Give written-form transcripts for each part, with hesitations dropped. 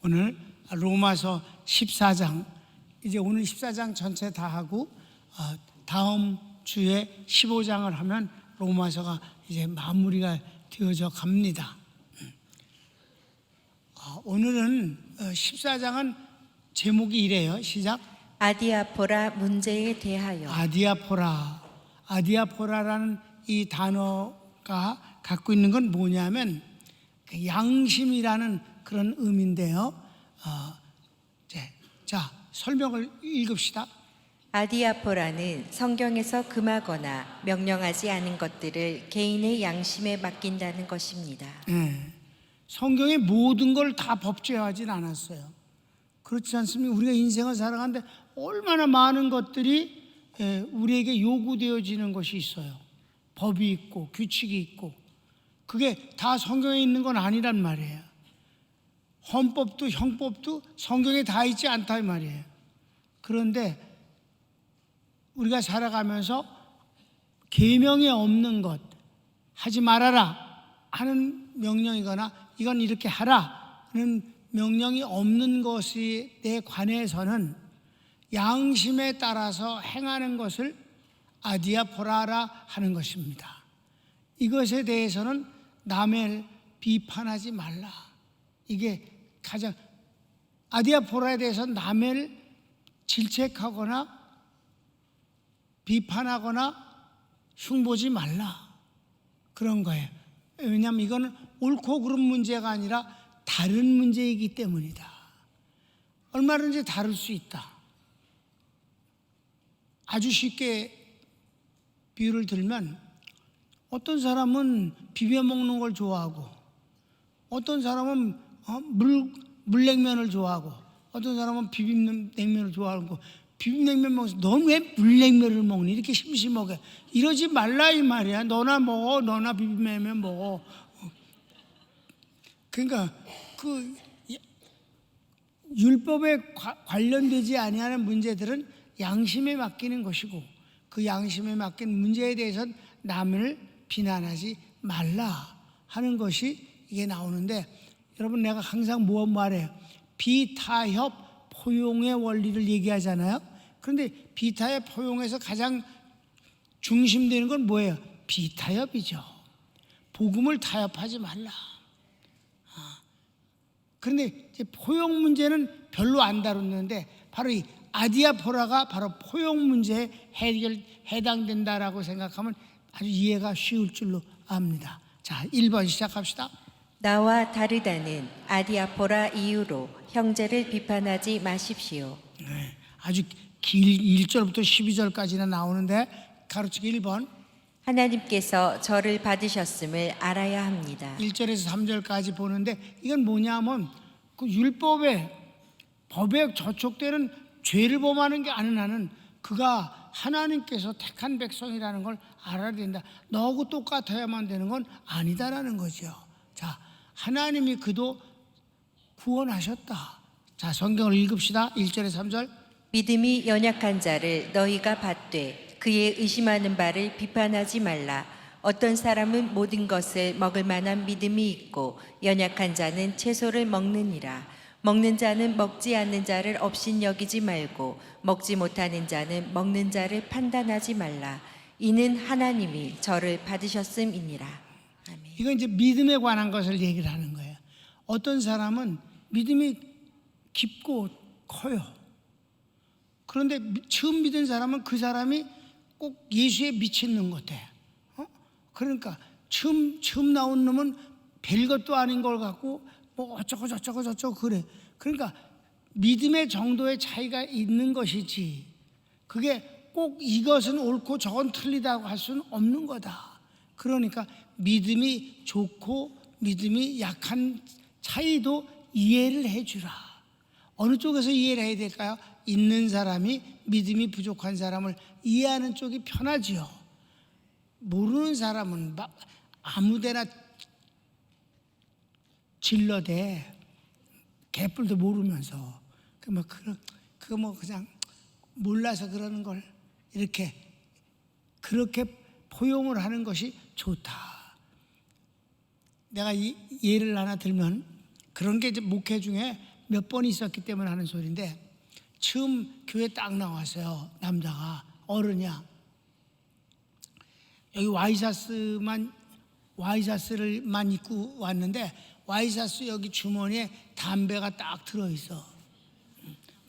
오늘 로마서 14장, 이제 오늘 14장 전체 다 하고 다음 주에 15장을 하면 로마서가 이제 마무리가 되어져 갑니다. 오늘은 14장은 제목이 이래요. 시작. 아디아포라 문제에 대하여. 아디아포라라는 이 단어가 갖고 있는 건 뭐냐면 양심이라는 그런 의미인데요. 자, 설명을 읽읍시다. 아디아포라는 성경에서 금하거나 명령하지 않은 것들을 개인의 양심에 맡긴다는 것입니다. 성경의 모든 걸 다 법제화하진 않았어요. 그렇지 않습니까? 우리가 인생을 살아가는데 얼마나 많은 것들이 우리에게 요구되어지는 것이 있어요. 법이 있고 규칙이 있고, 그게 다 성경에 있는 건 아니란 말이에요. 헌법도 형법도 성경에 다 있지 않다 이 말이에요. 그런데 우리가 살아가면서 계명에 없는 것, 하지 말아라 하는 명령이거나 이건 이렇게 하라 하는 명령이 없는 것에 관해서는 양심에 따라서 행하는 것을 아디아포라라 하는 것입니다. 이것에 대해서는 남을 비판하지 말라. 이게 가장, 아디아포라에 대해서 남을 질책하거나 비판하거나 흉보지 말라, 그런 거예요. 왜냐하면 이거는 옳고 그른 문제가 아니라 다른 문제이기 때문이다. 얼마든지 다를 수 있다. 아주 쉽게 비유를 들면, 어떤 사람은 비벼 먹는 걸 좋아하고, 어떤 사람은 물냉면을 좋아하고, 어떤 사람은 비빔냉면을 좋아하고, 비빔냉면 먹어서 넌 왜 물냉면을 먹니? 이렇게 심심하게 이러지 말라 이 말이야. 너나 먹어, 너나 비빔냉면 먹어. 그러니까 그 율법에 관련되지 아니하는 문제들은 양심에 맡기는 것이고, 그 양심에 맡긴 문제에 대해서는 남을 비난하지 말라 하는 것이 이게 나오는데, 여러분 내가 항상 뭐 말해요? 비타협 포용의 원리를 얘기하잖아요. 그런데 비타협 포용에서 가장 중심되는 건 뭐예요? 비타협이죠. 복음을 타협하지 말라. 그런데 이제 포용 문제는 별로 안 다루는데, 바로 이 아디아포라가 바로 포용 문제에 해당된다라고 생각하면 아주 이해가 쉬울 줄로 압니다. 자, 1번 시작합시다. 나와 다르다는 아디아포라 이유로 형제를 비판하지 마십시오. 아주 1절부터 12절까지나 나오는데, 가로치기 1번. 하나님께서 저를 받으셨음을 알아야 합니다. 1절에서 3절까지 보는데, 이건 뭐냐면 그 율법에, 법에 저촉되는 죄를 범하는 게 아닌 한은 그가 하나님께서 택한 백성이라는 걸 알아야 된다. 너하고 똑같아야만 되는 건 아니다라는 거죠. 자, 하나님이 그도 구원하셨다. 자, 성경을 읽읍시다. 1절에서 3절. 믿음이 연약한 자를 너희가 받되 그의 의심하는 바를 비판하지 말라. 어떤 사람은 모든 것을 먹을 만한 믿음이 있고 연약한 자는 채소를 먹느니라. 먹는 자는 먹지 않는 자를 업신여기지 말고 먹지 못하는 자는 먹는 자를 판단하지 말라. 이는 하나님이 저를 받으셨음이니라. 아멘. 이건 이제 믿음에 관한 것을 얘기를 하는 거예요. 어떤 사람은 믿음이 깊고 커요. 그런데 처음 믿은 사람은 그 사람이 꼭 예수에 미치는 것 같아요. 그러니까 처음 나온 놈은 별것도 아닌 걸 갖고 뭐 어쩌고 저쩌고 그래. 그러니까 믿음의 정도의 차이가 있는 것이지, 그게 꼭 이것은 옳고 저건 틀리다고 할 수는 없는 거다. 그러니까 믿음이 좋고 믿음이 약한 차이도 이해를 해주라. 어느 쪽에서 이해를 해야 될까요? 있는 사람이 믿음이 부족한 사람을 이해하는 쪽이 편하지요. 모르는 사람은 막 아무데나 질러대, 개뿔도 모르면서 그거 뭐 그냥 몰라서 그러는 걸 이렇게 그렇게 포용을 하는 것이 좋다. 내가 이 예를 하나 들면, 그런 게 이제 목회 중에 몇 번 있었기 때문에 하는 소리인데, 처음 교회 딱 나왔어요. 남자가 어른이야. 여기 와이셔츠를만 입고 왔는데 와이셔츠 여기 주머니에 담배가 딱 들어있어.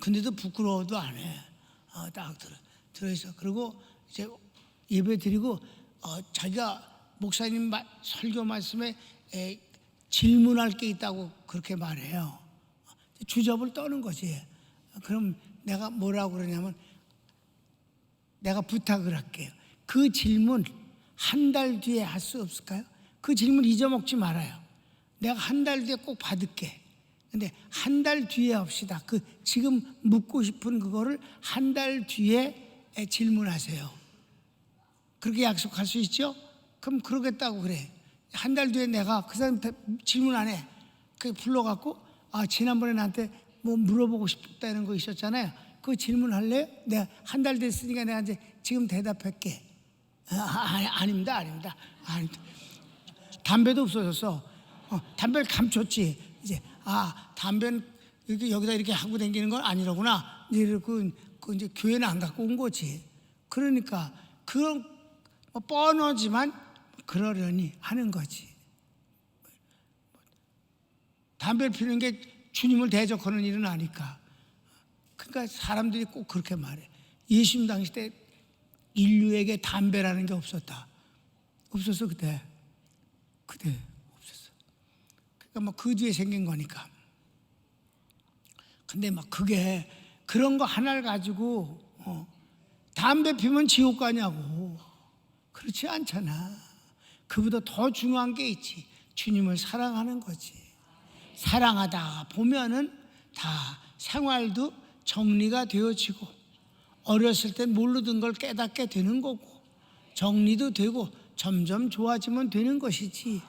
근데도 부끄러워도 안 해. 딱 들어있어. 그리고 이제 예배 드리고 자기가 목사님 설교 말씀에 질문할 게 있다고 그렇게 말해요. 주접을 떠는 거지. 그럼 내가 뭐라고 그러냐면, 내가 부탁을 할게요. 그 질문 한 달 뒤에 할 수 없을까요? 그 질문 잊어먹지 말아요. 내가 한 달 뒤에 꼭 받을게. 근데 한 달 뒤에 합시다. 그 지금 묻고 싶은 그거를 한 달 뒤에 질문하세요. 그렇게 약속할 수 있죠? 그럼 그러겠다고 그래. 한 달 뒤에 내가 그 사람한테 질문 안 해. 그 불러갖고, 지난번에 나한테 뭐 물어보고 싶다는 거 있었잖아요. 그 질문할래요? 내가 한 달 됐으니까 내가 이제 지금 대답할게. 아닙니다. 담배도 없어졌어. 담배를 감췄지. 이제 담배는 이렇게 여기다 이렇게 하고 다니는 건 아니라구나. 이제 그 이제 교회는 안 갖고 온 거지. 그러니까 그런 뻔하지만 그러려니 하는 거지. 담배를 피우는 게 주님을 대적하는 일은 아니까. 그러니까 사람들이 꼭 그렇게 말해. 예수님 당시 때 인류에게 담배라는 게 없었다. 없었어 그때 없었어. 그러니까 그 뒤에 생긴 거니까. 근데 그게 그런 거 하나를 가지고 담배 피우면 지옥 가냐고. 그렇지 않잖아. 그보다 더 중요한 게 있지. 주님을 사랑하는 거지. 사랑하다 보면은 다 생활도 정리가 되어지고, 어렸을 때 모르던 걸 깨닫게 되는 거고, 정리도 되고 점점 좋아지면 되는 것이지.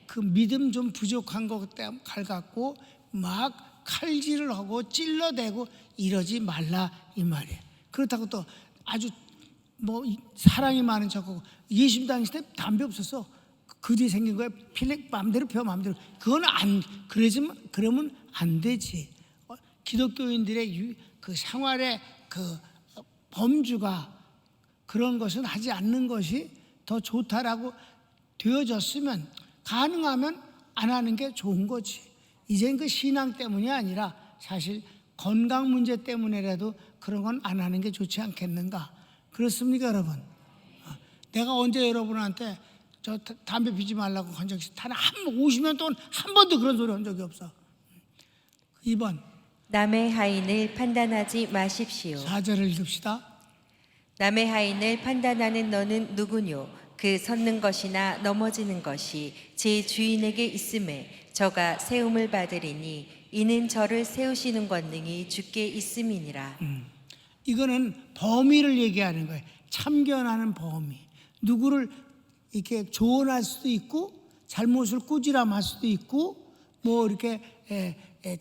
그 믿음 좀 부족한 것 때문에 갖고 막 칼질을 하고 찔러대고 이러지 말라 이 말이에요. 그렇다고 또 아주 사랑이 많은 척하고, 예수님 당시 때 담배 없었어. 그 뒤에 생긴 거야. 필렉 마음대로 펴 마음대로. 그건 그러면 안 되지. 기독교인들의 그 생활의 그 범주가 그런 것은 하지 않는 것이 더 좋다라고 되어졌으면, 가능하면 안 하는 게 좋은 거지. 이젠 그 신앙 때문이 아니라 사실 건강 문제 때문에라도 그런 건 안 하는 게 좋지 않겠는가. 그렇습니까 여러분? 내가 언제 여러분한테 저 담배 피지 말라고 한 적이 단 50년 동안 한 번도 그런 소리 한 적이 없어. 2번 남의 하인을 판단하지 마십시오. 4절을 읽읍시다. 남의 하인을 판단하는 너는 누구뇨? 그 섰는 것이나 넘어지는 것이 제 주인에게 있음에 저가 세움을 받으리니 이는 저를 세우시는 권능이 주께 있음이니라. 이거는 범위를 얘기하는 거예요. 참견하는 범위. 누구를 이렇게 조언할 수도 있고, 잘못을 꾸지람할 수도 있고, 이렇게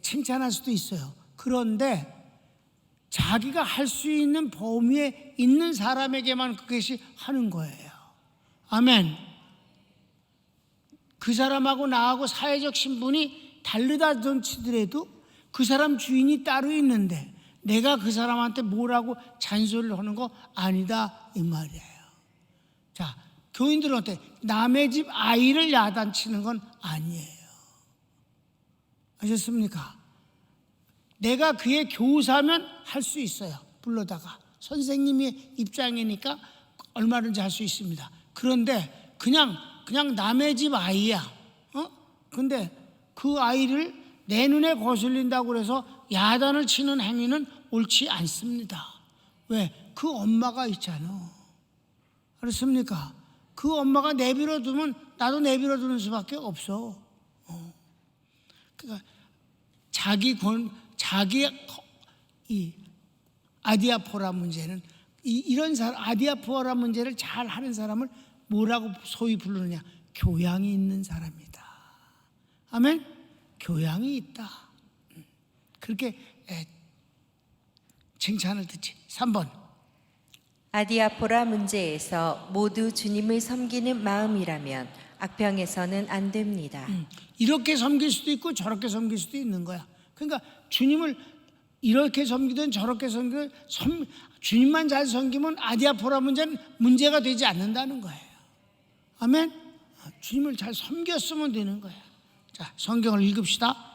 칭찬할 수도 있어요. 그런데 자기가 할 수 있는 범위에 있는 사람에게만 그것이 하는 거예요. 아멘. 그 사람하고 나하고 사회적 신분이 다르다던 치더라도 그 사람 주인이 따로 있는데 내가 그 사람한테 뭐라고 잔소리를 하는 거 아니다 이 말이에요. 자, 교인들은 어때? 남의 집 아이를 야단치는 건 아니에요. 아셨습니까? 내가 그의 교사면 할 수 있어요. 불러다가 선생님의 입장이니까 얼마든지 할 수 있습니다. 그런데 그냥 남의 집 아이야. 근데 그 아이를 내 눈에 거슬린다고 해서 야단을 치는 행위는 옳지 않습니다. 왜? 그 엄마가 있잖아. 그렇습니까? 그 엄마가 내버려 두면 나도 내버려 두는 수밖에 없어. 그러니까 이 아디아포라 문제는 이런 사람, 아디아포라 문제를 잘 하는 사람을 뭐라고 소위 부르느냐? 교양이 있는 사람이다. 아멘? 교양이 있다. 그렇게 칭찬을 듣지. 3번 아디아포라 문제에서 모두 주님을 섬기는 마음이라면 악평에서는 안 됩니다. 이렇게 섬길 수도 있고 저렇게 섬길 수도 있는 거야. 그러니까 주님을 이렇게 섬기든 저렇게 섬기든 주님만 잘 섬기면 아디아포라 문제는 문제가 되지 않는다는 거예요. 아멘. 주님을 잘 섬겼으면 되는 거예요. 자, 성경을 읽읍시다.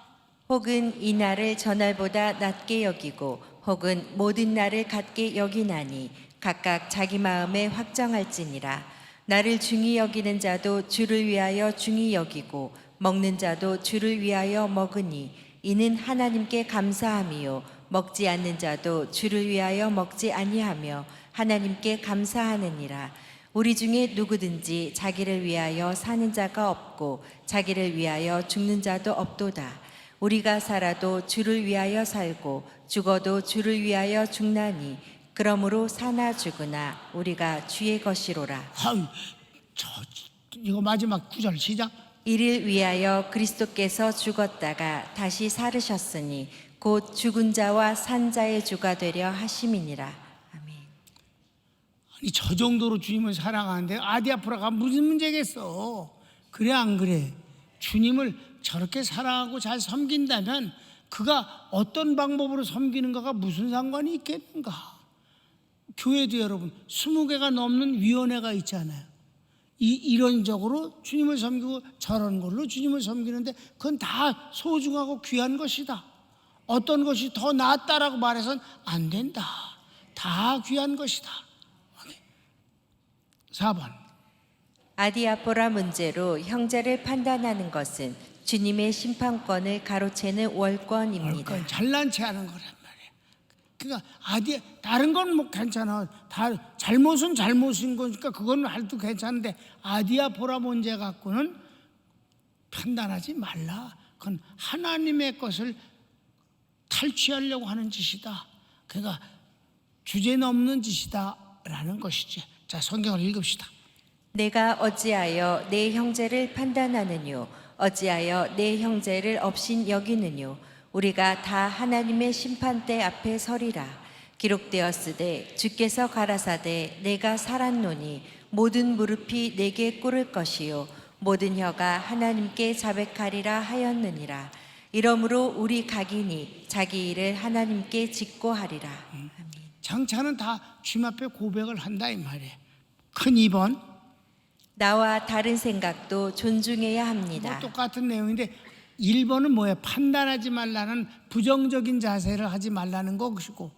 혹은 이 날을 전날보다 낮게 여기고 혹은 모든 날을 같게 여기나니 각각 자기 마음에 확정할지니라. 나를 중히 여기는 자도 주를 위하여 중히 여기고 먹는 자도 주를 위하여 먹으니 이는 하나님께 감사함이요 먹지 않는 자도 주를 위하여 먹지 아니하며 하나님께 감사하느니라. 우리 중에 누구든지 자기를 위하여 사는 자가 없고 자기를 위하여 죽는 자도 없도다. 우리가 살아도 주를 위하여 살고 죽어도 주를 위하여 죽나니 그러므로 사나 죽으나 우리가 주의 것이로라. 이거 마지막 구절 시작. 이를 위하여 그리스도께서 죽었다가 다시 살으셨으니 곧 죽은 자와 산 자의 주가 되려 하심이니라. 아멘. 아니 저 정도로 주님을 사랑하는데 아디아포라가 무슨 문제겠어? 그래 안 그래? 주님을 저렇게 사랑하고 잘 섬긴다면 그가 어떤 방법으로 섬기는가가 무슨 상관이 있겠는가? 교회도 여러분 20개가 넘는 위원회가 있잖아요. 이런적으로 주님을 섬기고 저런 걸로 주님을 섬기는데 그건 다 소중하고 귀한 것이다. 어떤 것이 더 낫다라고 말해서는 안 된다. 다 귀한 것이다. 4번. 아디아포라 문제로 형제를 판단하는 것은 주님의 심판권을 가로채는 월권입니다. 잘난 체 하는 거란 말이에요. 그러니까 다른 건 뭐 괜찮아. 다 잘못은 잘못인 거니까 그건 해도 괜찮은데 아디아포라 문제 갖고는 판단하지 말라. 그건 하나님의 것을 탈취하려고 하는 짓이다. 그러니까 주제 넘는 짓이다라는 것이지. 자, 성경을 읽읍시다. 내가 어찌하여 내 형제를 판단하느뇨 어찌하여 내 형제를 업신 여기느뇨 우리가 다 하나님의 심판대 앞에 서리라. 기록되었으되 주께서 가라사대 내가 살았노니 모든 무릎이 내게 꿇을 것이요 모든 혀가 하나님께 자백하리라 하였느니라. 이러므로 우리 각인이 자기 일을 하나님께 직고하리라. 아멘. 장차는 다 주님 앞에 고백을 한다 이 말이에요. 큰 2번. 나와 다른 생각도 존중해야 합니다. 뭐 똑같은 내용인데 1번은 뭐예요? 판단하지 말라는 부정적인 자세를 하지 말라는 것이고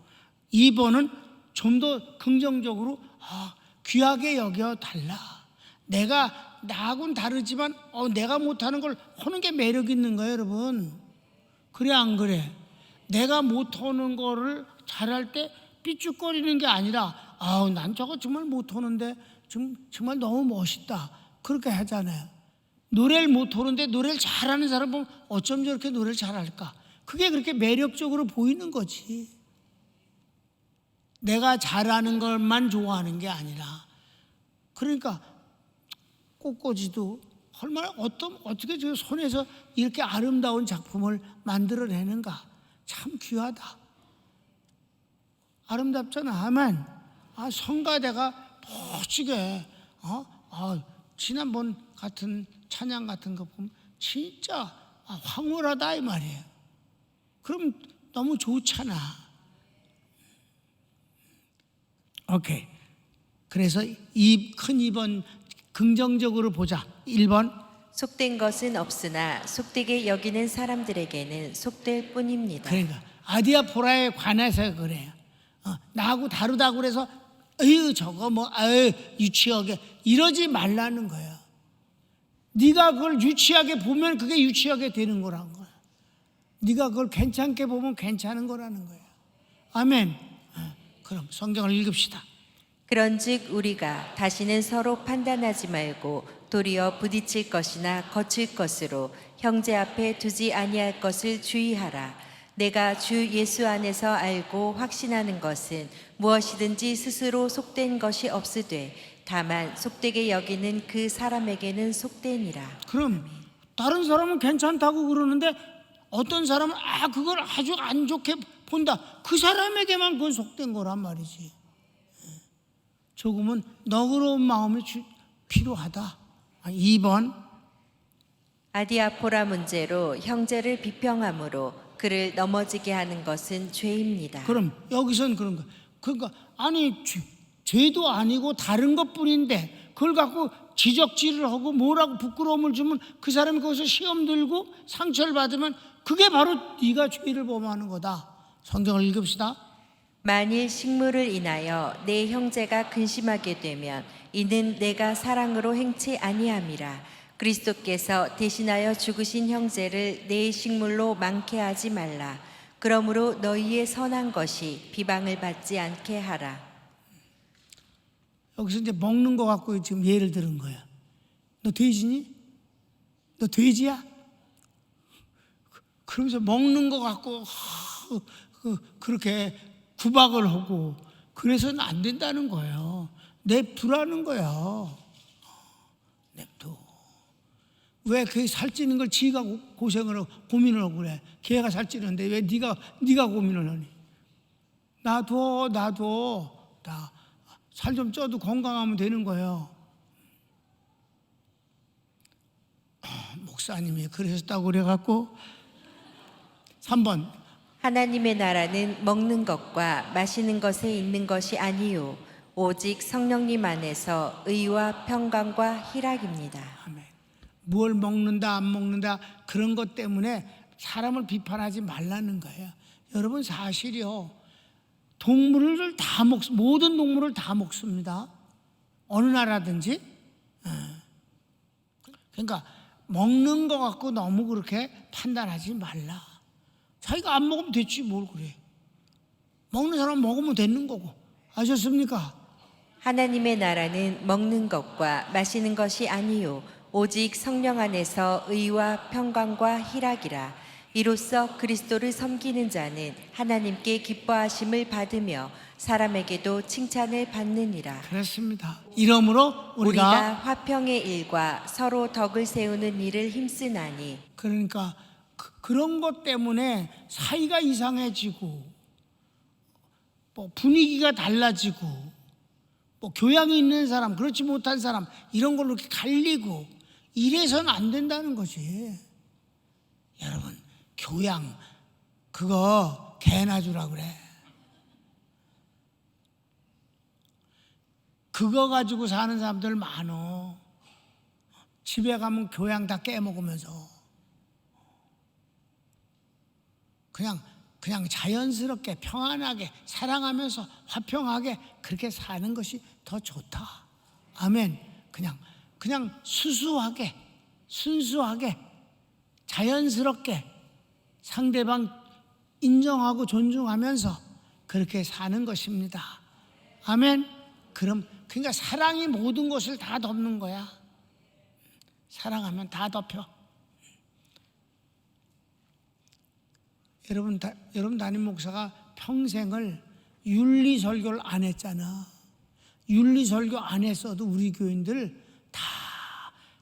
2번은 좀 더 긍정적으로 귀하게 여겨 달라. 내가 나하고는 다르지만 내가 못하는 걸 하는 게 매력 있는 거예요, 여러분. 그래 안 그래? 내가 못하는 거를 잘할 때 삐죽거리는 게 아니라 난 저거 정말 못하는데 정말 너무 멋있다. 그렇게 하잖아요. 노래를 못하는데 노래를 잘하는 사람 보면 어쩜 저렇게 노래를 잘할까? 그게 그렇게 매력적으로 보이는 거지. 내가 잘하는 것만 좋아하는 게 아니라 그러니까 꽃꽂이도 얼마나 어떻게 저 손에서 이렇게 아름다운 작품을 만들어내는가. 참 귀하다. 아름답잖아. 아멘. 성가대가 멋지게 지난번 같은 찬양 같은 거 보면 진짜 황홀하다 이 말이에요. 그럼 너무 좋잖아. 오케이. 그래서 큰 2번 긍정적으로 보자. 1번. 속된 것은 없으나 속되게 여기는 사람들에게는 속될 뿐입니다. 그러니까 아디아포라에 관해서 그래요. 나하고 다르다고 그래서 저거 유치하게 이러지 말라는 거예요. 네가 그걸 유치하게 보면 그게 유치하게 되는 거라는 거야. 네가 그걸 괜찮게 보면 괜찮은 거라는 거예요. 아멘. 그럼 성경을 읽읍시다. 그런즉 우리가 다시는 서로 판단하지 말고 도리어 부딪힐 것이나 거칠 것으로 형제 앞에 두지 아니할 것을 주의하라. 내가 주 예수 안에서 알고 확신하는 것은 무엇이든지 스스로 속된 것이 없으되 다만 속되게 여기는 그 사람에게는 속되니라. 그럼 다른 사람은 괜찮다고 그러는데 어떤 사람은 그걸 아주 안 좋게 본다. 그 사람에게만 그건 속된 거란 말이지. 조금은 너그러운 마음이 필요하다. 2번. 아디아포라 문제로 형제를 비평함으로 그를 넘어지게 하는 것은 죄입니다. 그럼 여기선 그런 거. 그러니까 아니 죄도 아니고 다른 것뿐인데 그걸 갖고 지적질을 하고 뭐라고 부끄러움을 주면 그 사람이 거기서 시험 들고 상처를 받으면 그게 바로 네가 죄를 범하는 거다. 성경을 읽읍시다. 만일 식물을 인하여 내 형제가 근심하게 되면 이는 내가 사랑으로 행치 아니함이라. 그리스도께서 대신하여 죽으신 형제를 내 식물로 많게 하지 말라. 그러므로 너희의 선한 것이 비방을 받지 않게 하라. 여기서 이제 먹는 거 갖고 지금 예를 들은 거야. 너 돼지니? 너 돼지야? 그러면서 먹는 거 갖고 그렇게 구박을 하고 그래서는 안 된다는 거예요. 냅두라는 거야. 냅둬. 왜 그 살찌는 걸 지가 고생을 하고 고민을 하고 그래? 걔가 살찌는데 왜 네가 고민을 하니? 놔둬. 나 살 좀 쪄도 건강하면 되는 거예요. 목사님이 그러셨다고 그래갖고 3번 하나님의 나라는 먹는 것과 마시는 것에 있는 것이 아니요 오직 성령님 안에서 의와 평강과 희락입니다. 아멘. 뭘 먹는다 안 먹는다 그런 것 때문에 사람을 비판하지 말라는 거예요. 여러분 사실이요. 동물을 다 모든 동물을 다 먹습니다. 어느 나라든지. 그러니까 먹는 거 갖고 너무 그렇게 판단하지 말라. 자기가 안 먹으면 됐지 뭘 그래. 먹는 사람 먹으면 되는 거고. 아셨습니까? 하나님의 나라는 먹는 것과 마시는 것이 아니요 오직 성령 안에서 의와 평강과 희락이라. 이로써 그리스도를 섬기는 자는 하나님께 기뻐하심을 받으며 사람에게도 칭찬을 받느니라. 그렇습니다. 이러므로 우리가 화평의 일과 서로 덕을 세우는 일을 힘쓰나니. 그러니까 그런 것 때문에 사이가 이상해지고 뭐 분위기가 달라지고 뭐 교양이 있는 사람 그렇지 못한 사람 이런 걸로 이렇게 갈리고 이래서는 안 된다는 거지. 여러분 교양 그거 개나 주라 그래. 그거 가지고 사는 사람들 많어. 집에 가면 교양 다 깨먹으면서 그냥 자연스럽게 평안하게 사랑하면서 화평하게 그렇게 사는 것이 더 좋다. 아멘. 그냥 수수하게 순수하게 자연스럽게 상대방 인정하고 존중하면서 그렇게 사는 것입니다. 아멘. 그러니까 사랑이 모든 것을 다 덮는 거야. 사랑하면 다 덮여. 여러분 담임 목사가 평생을 윤리 설교를 안 했잖아. 윤리 설교 안 했어도 우리 교인들 다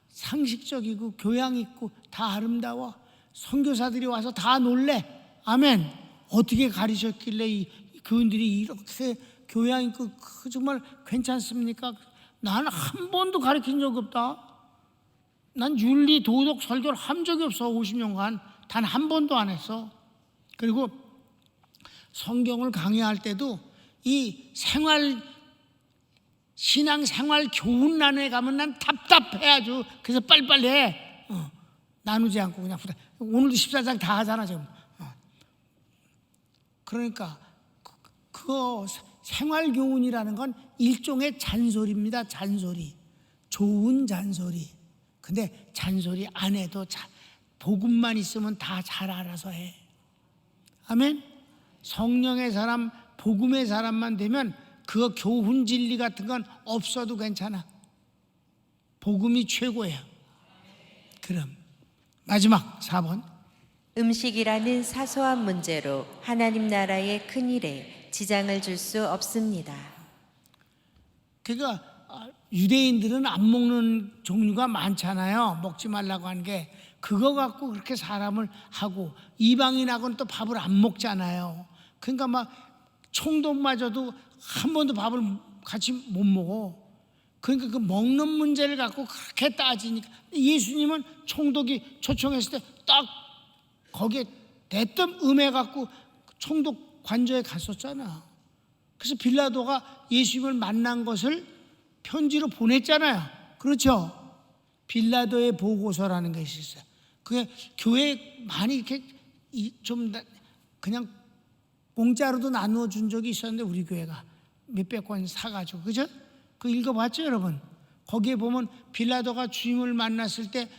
상식적이고 교양 있고 다 아름다워. 선교사들이 와서 다 놀래. 아멘. 어떻게 가르쳤길래 이 교인들이 이렇게 교양 있고 정말 괜찮습니까? 나는 한 번도 가르친 적이 없다. 난 윤리 도덕 설교를 한 적이 없어. 50년간 단 한 번도 안 했어. 그리고 성경을 강의할 때도 이 신앙생활 교훈란에 가면 난 답답해 아주. 그래서 빨리빨리 해. 나누지 않고 그냥 오늘도 14장 다 하잖아 지금. 그러니까 그거 생활교훈이라는 건 일종의 잔소리입니다. 잔소리. 좋은 잔소리. 근데 잔소리 안 해도 복음만 있으면 다 잘 알아서 해. 아멘. 성령의 사람 복음의 사람만 되면 그거 교훈 진리 같은 건 없어도 괜찮아. 복음이 최고야. 그럼 마지막 4번. 음식이라는 사소한 문제로 하나님 나라의 큰 일에 지장을 줄 수 없습니다. 그러니까 유대인들은 안 먹는 종류가 많잖아요. 먹지 말라고 하는 게 그거 갖고 그렇게 사람을 하고 이방인하고는 또 밥을 안 먹잖아요. 그러니까 막 총독마저도 한 번도 밥을 같이 못 먹어. 그러니까 그 먹는 문제를 갖고 그렇게 따지니까 예수님은 총독이 초청했을 때 딱 거기에 대뜸 음해갖고 총독 관저에 갔었잖아. 그래서 빌라도가 예수님을 만난 것을 편지로 보냈잖아요. 그렇죠? 빌라도의 보고서라는 것이 있어요. 그게 교회에 많이 이렇게 좀 그냥 공짜로도 나누어 준 적이 있었는데, 우리 교회가 몇백 권 사가지고, 그죠? 그 읽어봤죠, 여러분? 거기에 보면 빌라도가 주님을 만났을 때,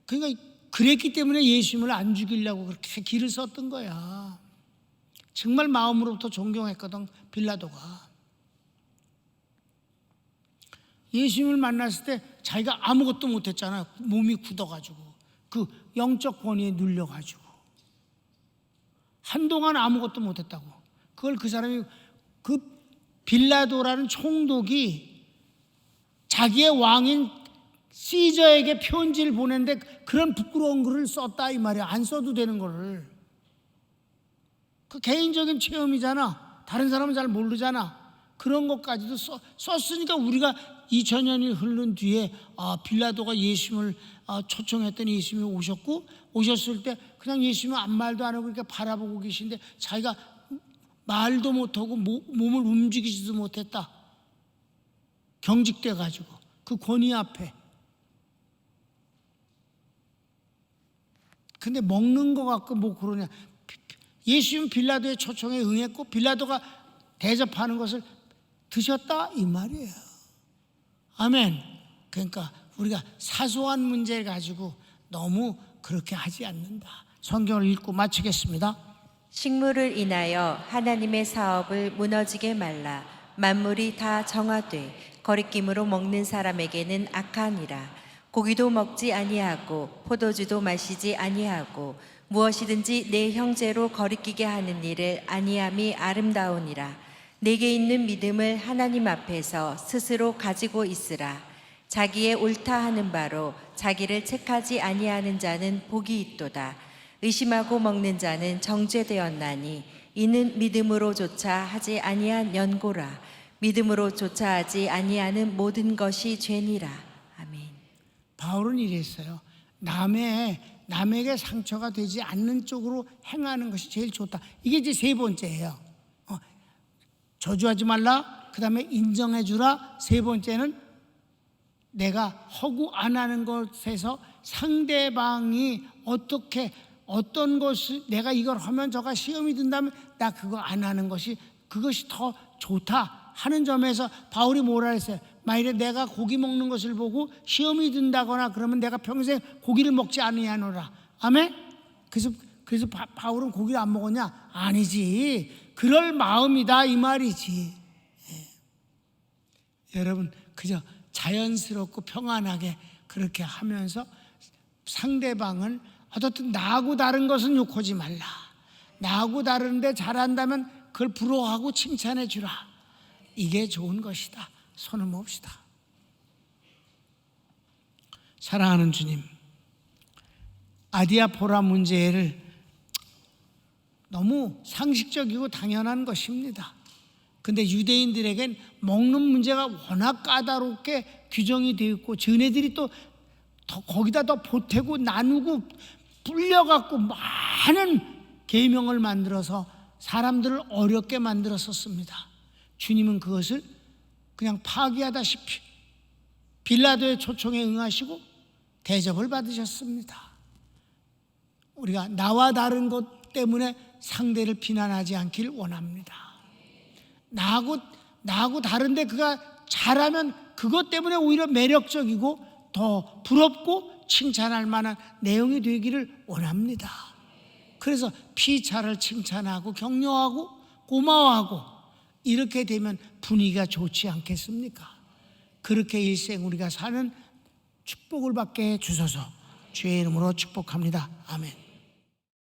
그러니까 그랬기 때문에 예수님을 안 죽이려고 그렇게 길을 썼던 거야. 정말 마음으로부터 존경했거든, 빌라도가. 예수님을 만났을 때 자기가 아무것도 못했잖아요. 몸이 굳어가지고, 그 영적 권위에 눌려가지고 한동안 아무것도 못했다고. 그걸 그 사람이, 그 빌라도라는 총독이 자기의 왕인 시저에게 편지를 보냈는데 그런 부끄러운 글을 썼다 이 말이야. 안 써도 되는 거를. 그 개인적인 체험이잖아. 다른 사람은 잘 모르잖아. 그런 것까지도 썼으니까 우리가 2000년이 흐른 뒤에 빌라도가 예수님을 초청했더니 예수님이 오셨을 때 그냥 예수님은 아무 말도 안 하고 이렇게 바라보고 계신데 자기가 말도 못하고 몸을 움직이지도 못했다. 경직돼 가지고 그 권위 앞에. 근데 먹는 거 갖고 뭐 그러냐. 예수님은 빌라도의 초청에 응했고 빌라도가 대접하는 것을 드셨다 이 말이에요. 아멘. 그러니까 우리가 사소한 문제를 가지고 너무 그렇게 하지 않는다. 성경을 읽고 마치겠습니다. 식물을 인하여 하나님의 사업을 무너지게 말라. 만물이 다 정화돼 거리낌으로 먹는 사람에게는 악하니라. 고기도 먹지 아니하고 포도주도 마시지 아니하고 무엇이든지 내 형제로 거리끼게 하는 일을 아니함이 아름다우니라. 내게 있는 믿음을 하나님 앞에서 스스로 가지고 있으라. 자기의 옳다 하는 바로 자기를 책하지 아니하는 자는 복이 있도다. 의심하고 먹는 자는 정죄되었나니 이는 믿음으로조차 하지 아니한 연고라. 믿음으로조차 하지 아니하는 모든 것이 죄니라. 아멘. 바울은 이랬어요. 남에게 상처가 되지 않는 쪽으로 행하는 것이 제일 좋다. 이게 이제 세 번째예요. 저주하지 말라. 그 다음에 인정해 주라. 세 번째는 내가 허구 안 하는 것에서 상대방이 어떤 것이 내가 이걸 하면 저가 시험이 든다면 나 그거 안 하는 것이 그것이 더 좋다 하는 점에서 바울이 뭐라 했어요? 만일에 내가 고기 먹는 것을 보고 시험이 든다거나 그러면 내가 평생 고기를 먹지 아니하노라. 아멘? 그래서 바울은 고기를 안 먹었냐? 아니지. 그럴 마음이다 이 말이지. 예. 여러분 그저 자연스럽고 평안하게 그렇게 하면서 상대방을 어떻든 나하고 다른 것은 욕하지 말라. 나하고 다른데 잘한다면 그걸 부러워하고 칭찬해 주라. 이게 좋은 것이다. 손을 몹시다. 사랑하는 주님, 아디아포라 문제를 너무 상식적이고 당연한 것입니다. 근데 유대인들에겐 먹는 문제가 워낙 까다롭게 규정이 되어 있고 저네들이 또 거기다 더 보태고 나누고 불려갖고 많은 계명을 만들어서 사람들을 어렵게 만들었었습니다. 주님은 그것을 그냥 파기하다시피 빌라도의 초청에 응하시고 대접을 받으셨습니다. 우리가 나와 다른 것 때문에 상대를 비난하지 않길 원합니다. 나하고 다른데 그가 잘하면 그것 때문에 오히려 매력적이고 더 부럽고 칭찬할 만한 내용이 되기를 원합니다. 그래서 피차를 칭찬하고 격려하고 고마워하고 이렇게 되면 분위기가 좋지 않겠습니까? 그렇게 일생 우리가 사는 축복을 받게 해 주소서. 주의 이름으로 축복합니다. 아멘.